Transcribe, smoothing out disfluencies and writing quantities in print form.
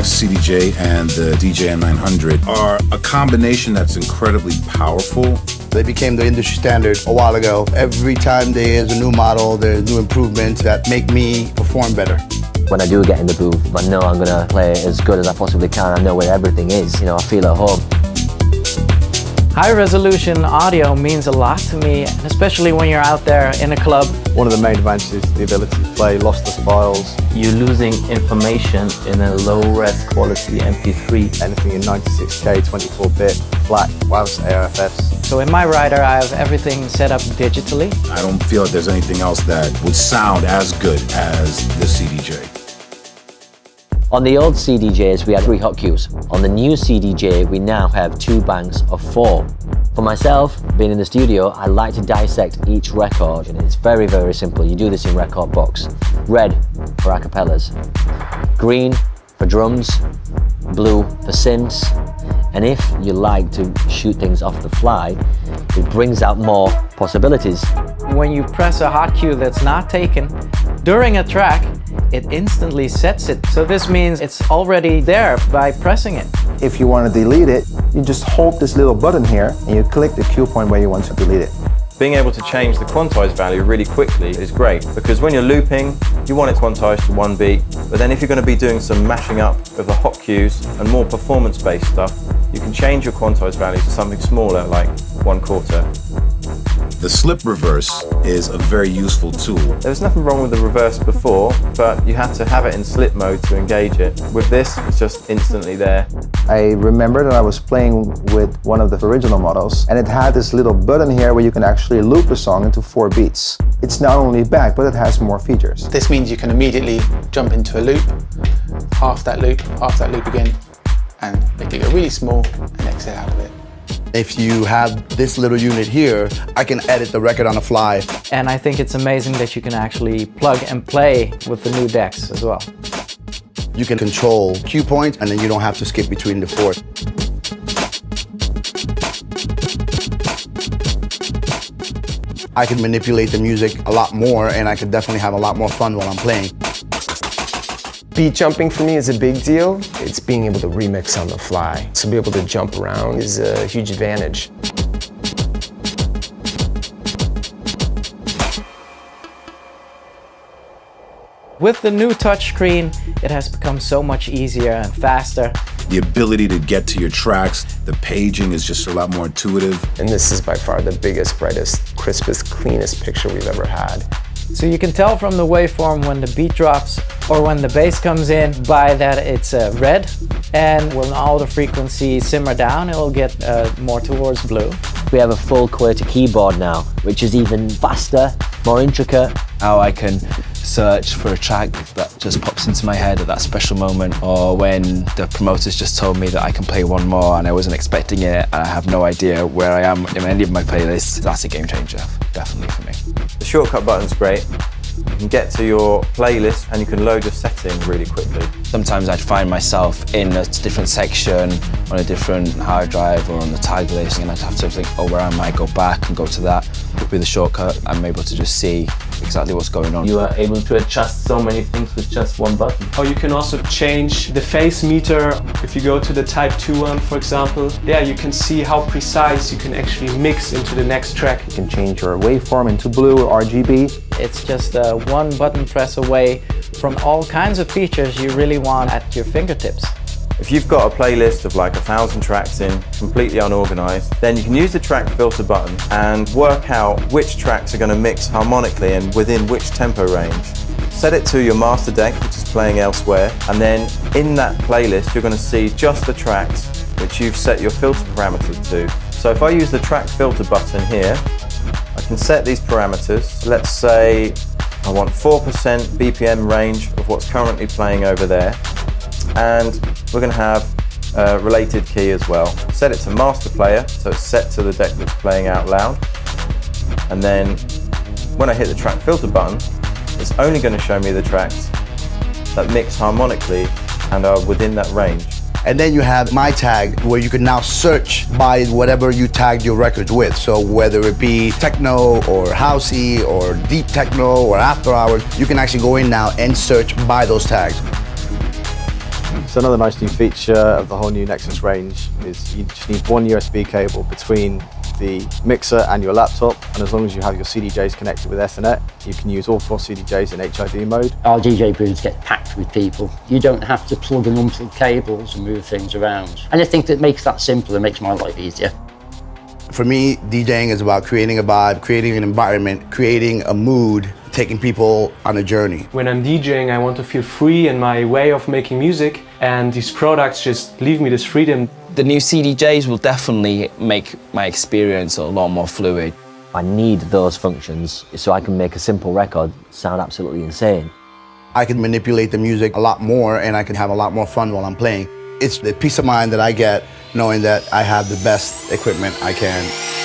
CDJ and the DJ-900 are a combination that's incredibly powerful. They became the industry standard a while ago. Every time there is a new model, there's new improvements that make me perform better. When I do get in the booth, I know I'm gonna play as good as I possibly can. I know where everything is, I feel at home. High resolution audio means a lot to me, especially when you're out there in a club. One of the main advantages is the ability to play lossless files. You're losing information in a low-res quality MP3. Anything in 96K, 24-bit, flat, wireless ARFS. So in my rider, I have everything set up digitally. I don't feel like there's anything else that would sound as good as the CDJ. On the old CDJs, we had 3 hot cues. On the new CDJ, we now have 2 banks of 4. For myself, being in the studio, I like to dissect each record, and it's very, very simple. You do this in RekordBox. Red for acapellas, green for drums, blue for synths, and if you like to shoot things off the fly, it brings out more possibilities. When you press a hot cue that's not taken during a track, it instantly sets it. So this means it's already there by pressing it. If you want to delete it, you just hold this little button here and you click the cue point where you want to delete it. Being able to change the quantized value really quickly is great, because when you're looping, you want it quantized to 1 beat, but then if you're going to be doing some mashing up of the hot cues and more performance-based stuff, you can change your quantized value to something smaller, like 1/4. The slip reverse is a very useful tool. There was nothing wrong with the reverse before, but you had to have it in slip mode to engage it. With this, it's just instantly there. I remember that I was playing with one of the original models, and it had this little button here where you can actually loop a song into 4 beats. It's not only back, but it has more features. This means you can immediately jump into a loop, half that loop again, and make it go really small and exit out of it. If you have this little unit here, I can edit the record on the fly. And I think it's amazing that you can actually plug and play with the new decks as well. You can control cue points, and then you don't have to skip between the 4. I can manipulate the music a lot more, and I can definitely have a lot more fun while I'm playing. Beat jumping for me is a big deal. It's being able to remix on the fly. To be able to jump around is a huge advantage. With the new touchscreen, it has become so much easier and faster. The ability to get to your tracks, the paging is just a lot more intuitive. And this is by far the biggest, brightest, crispest, cleanest picture we've ever had. So you can tell from the waveform when the beat drops or when the bass comes in by that it's red, and when all the frequencies simmer down, it will get more towards blue. We have a full Qwerty keyboard now, which is even faster, more intricate. How I can search for a track that just pops into my head at that special moment, or when the promoters just told me that I can play one more and I wasn't expecting it and I have no idea where I am in any of my playlists. That's a game changer, definitely for me. The shortcut button's great. You can get to your playlist and you can load your setting really quickly. Sometimes I'd find myself in a different section on a different hard drive or on the tag list, and I'd have to think, oh, where am I? Go back and go to that. With the shortcut, I'm able to just see exactly what's going on. You are able to adjust so many things with just one button. Oh, you can also change the phase meter. If you go to the Type 2 one, for example, yeah, you can see how precise you can actually mix into the next track. You can change your waveform into blue or RGB. It's just one button press away from all kinds of features you really want at your fingertips. If you've got a playlist of like 1,000 tracks in, completely unorganized, then you can use the track filter button and work out which tracks are going to mix harmonically and within which tempo range. Set it to your master deck, which is playing elsewhere, and then in that playlist you're going to see just the tracks which you've set your filter parameters to. So if I use the track filter button here, I can set these parameters. Let's say I want 4% BPM range of what's currently playing over there, and we're going to have a related key as well. Set it to master player, so it's set to the deck that's playing out loud, and then when I hit the track filter button, it's only going to show me the tracks that mix harmonically and are within that range. And then you have my tag, where you can now search by whatever you tagged your records with. So whether it be techno or housey or deep techno or after hours, you can actually go in now and search by those tags. So another nice new feature of the whole new Nexus range is you just need one USB cable between the mixer and your laptop, and as long as you have your CDJs connected with Ethernet, you can use all 4 CDJs in HID mode. Our DJ booths get packed with people. You don't have to plug and unplug cables and move things around. And I think that makes that simpler and makes my life easier. For me, DJing is about creating a vibe, creating an environment, creating a mood, taking people on a journey. When I'm DJing, I want to feel free in my way of making music, and these products just leave me this freedom. The new CDJs will definitely make my experience a lot more fluid. I need those functions so I can make a simple record sound absolutely insane. I can manipulate the music a lot more and I can have a lot more fun while I'm playing. It's the peace of mind that I get knowing that I have the best equipment I can.